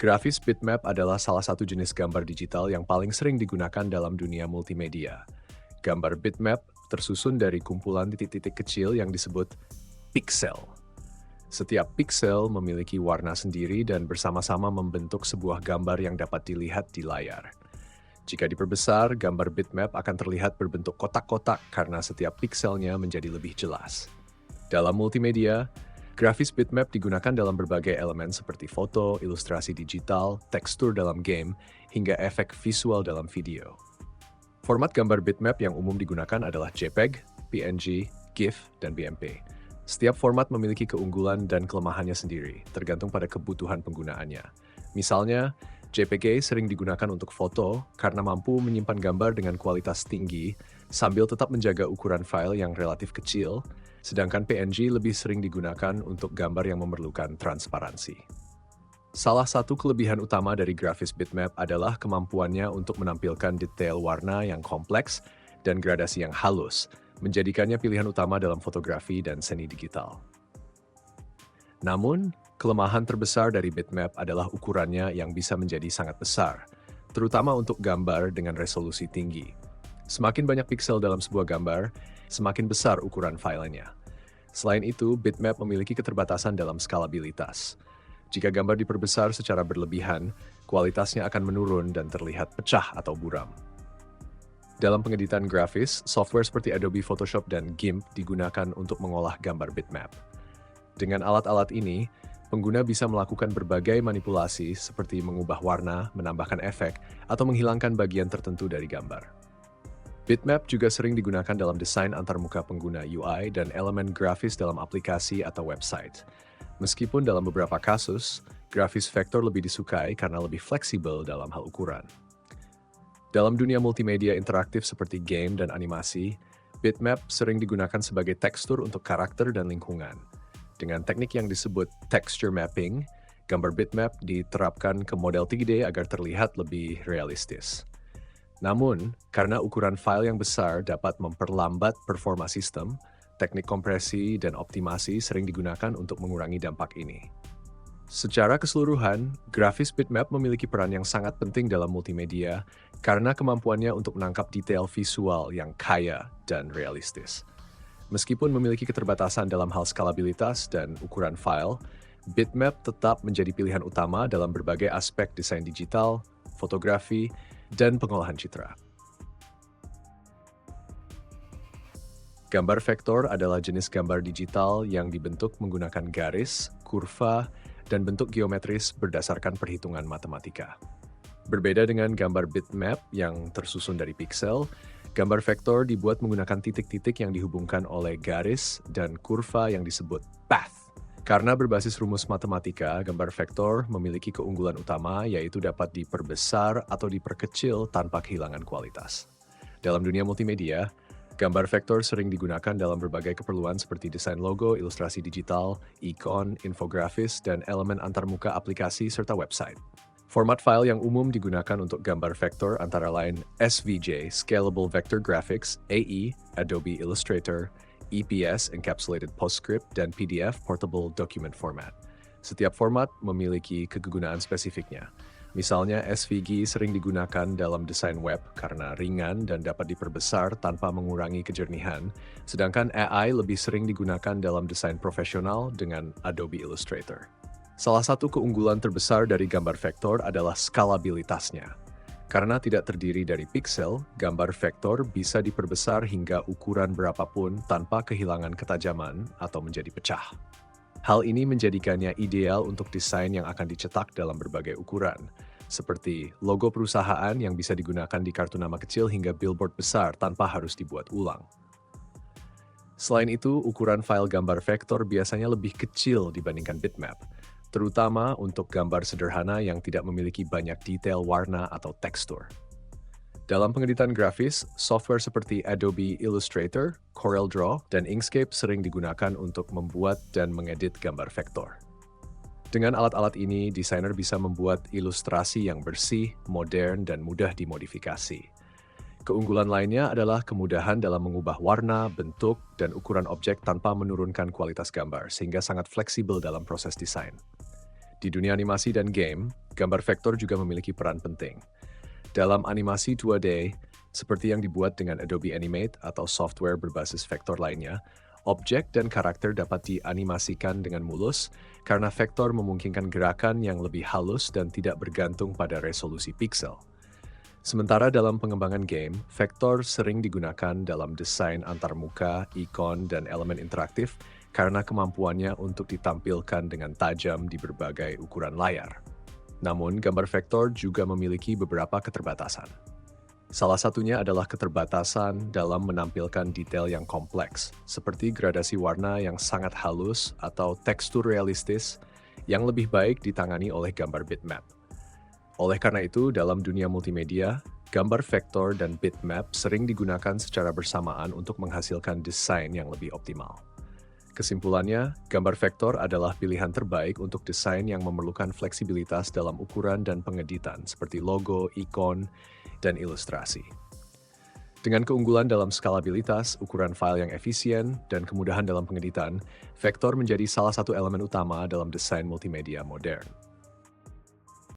Grafis bitmap adalah salah satu jenis gambar digital yang paling sering digunakan dalam dunia multimedia. Gambar bitmap tersusun dari kumpulan titik-titik kecil yang disebut pixel. Setiap pixel memiliki warna sendiri dan bersama-sama membentuk sebuah gambar yang dapat dilihat di layar. Jika diperbesar, gambar bitmap akan terlihat berbentuk kotak-kotak karena setiap pixelnya menjadi lebih jelas. Dalam multimedia, grafis bitmap digunakan dalam berbagai elemen seperti foto, ilustrasi digital, tekstur dalam game, hingga efek visual dalam video. Format gambar bitmap yang umum digunakan adalah JPEG, PNG, GIF, dan BMP. Setiap format memiliki keunggulan dan kelemahannya sendiri, tergantung pada kebutuhan penggunaannya. Misalnya, JPG sering digunakan untuk foto karena mampu menyimpan gambar dengan kualitas tinggi sambil tetap menjaga ukuran file yang relatif kecil, sedangkan PNG lebih sering digunakan untuk gambar yang memerlukan transparansi. Salah satu kelebihan utama dari grafis bitmap adalah kemampuannya untuk menampilkan detail warna yang kompleks dan gradasi yang halus, menjadikannya pilihan utama dalam fotografi dan seni digital. Namun, kelemahan terbesar dari bitmap adalah ukurannya yang bisa menjadi sangat besar, terutama untuk gambar dengan resolusi tinggi. Semakin banyak pixel dalam sebuah gambar, semakin besar ukuran filenya. Selain itu, bitmap memiliki keterbatasan dalam skalabilitas. Jika gambar diperbesar secara berlebihan, kualitasnya akan menurun dan terlihat pecah atau buram. Dalam pengeditan grafis, software seperti Adobe Photoshop dan GIMP digunakan untuk mengolah gambar bitmap. Dengan alat-alat ini, pengguna bisa melakukan berbagai manipulasi seperti mengubah warna, menambahkan efek, atau menghilangkan bagian tertentu dari gambar. Bitmap juga sering digunakan dalam desain antarmuka pengguna UI dan elemen grafis dalam aplikasi atau website. Meskipun dalam beberapa kasus, grafis vektor lebih disukai karena lebih fleksibel dalam hal ukuran. Dalam dunia multimedia interaktif seperti game dan animasi, bitmap sering digunakan sebagai tekstur untuk karakter dan lingkungan. Dengan teknik yang disebut texture mapping, gambar bitmap diterapkan ke model 3D agar terlihat lebih realistis. Namun, karena ukuran file yang besar dapat memperlambat performa sistem, teknik kompresi dan optimasi sering digunakan untuk mengurangi dampak ini. Secara keseluruhan, grafis bitmap memiliki peran yang sangat penting dalam multimedia karena kemampuannya untuk menangkap detail visual yang kaya dan realistis. Meskipun memiliki keterbatasan dalam hal skalabilitas dan ukuran file, bitmap tetap menjadi pilihan utama dalam berbagai aspek desain digital, fotografi, dan pengolahan citra. Gambar vektor adalah jenis gambar digital yang dibentuk menggunakan garis, kurva, dan bentuk geometris berdasarkan perhitungan matematika. Berbeda dengan gambar bitmap yang tersusun dari pixel, gambar vektor dibuat menggunakan titik-titik yang dihubungkan oleh garis dan kurva yang disebut path. Karena berbasis rumus matematika, gambar vektor memiliki keunggulan utama yaitu dapat diperbesar atau diperkecil tanpa kehilangan kualitas. Dalam dunia multimedia, gambar vektor sering digunakan dalam berbagai keperluan seperti desain logo, ilustrasi digital, ikon, infografis, dan elemen antarmuka aplikasi serta website. Format file yang umum digunakan untuk gambar vektor antara lain SVG, Scalable Vector Graphics, AE, Adobe Illustrator, EPS, Encapsulated PostScript, dan PDF, Portable Document Format. Setiap format memiliki kegunaan spesifiknya. Misalnya, SVG sering digunakan dalam desain web karena ringan dan dapat diperbesar tanpa mengurangi kejernihan, sedangkan AI lebih sering digunakan dalam desain profesional dengan Adobe Illustrator. Salah satu keunggulan terbesar dari gambar vektor adalah skalabilitasnya. Karena tidak terdiri dari pixel, gambar vektor bisa diperbesar hingga ukuran berapapun tanpa kehilangan ketajaman atau menjadi pecah. Hal ini menjadikannya ideal untuk desain yang akan dicetak dalam berbagai ukuran, seperti logo perusahaan yang bisa digunakan di kartu nama kecil hingga billboard besar tanpa harus dibuat ulang. Selain itu, ukuran file gambar vektor biasanya lebih kecil dibandingkan bitmap, terutama untuk gambar sederhana yang tidak memiliki banyak detail warna atau tekstur. Dalam pengeditan grafis, software seperti Adobe Illustrator, CorelDRAW, dan Inkscape sering digunakan untuk membuat dan mengedit gambar vektor. Dengan alat-alat ini, desainer bisa membuat ilustrasi yang bersih, modern, dan mudah dimodifikasi. Keunggulan lainnya adalah kemudahan dalam mengubah warna, bentuk, dan ukuran objek tanpa menurunkan kualitas gambar, sehingga sangat fleksibel dalam proses desain. Di dunia animasi dan game, gambar vektor juga memiliki peran penting. Dalam animasi 2D, seperti yang dibuat dengan Adobe Animate atau software berbasis vektor lainnya, objek dan karakter dapat dianimasikan dengan mulus karena vektor memungkinkan gerakan yang lebih halus dan tidak bergantung pada resolusi piksel. Sementara dalam pengembangan game, vektor sering digunakan dalam desain antarmuka, ikon, dan elemen interaktif karena kemampuannya untuk ditampilkan dengan tajam di berbagai ukuran layar. Namun, gambar vektor juga memiliki beberapa keterbatasan. Salah satunya adalah keterbatasan dalam menampilkan detail yang kompleks, seperti gradasi warna yang sangat halus atau tekstur realistis yang lebih baik ditangani oleh gambar bitmap. Oleh karena itu, dalam dunia multimedia, gambar vektor dan bitmap sering digunakan secara bersamaan untuk menghasilkan desain yang lebih optimal. Kesimpulannya, gambar vektor adalah pilihan terbaik untuk desain yang memerlukan fleksibilitas dalam ukuran dan pengeditan seperti logo, ikon, dan ilustrasi. Dengan keunggulan dalam skalabilitas, ukuran file yang efisien, dan kemudahan dalam pengeditan, vektor menjadi salah satu elemen utama dalam desain multimedia modern.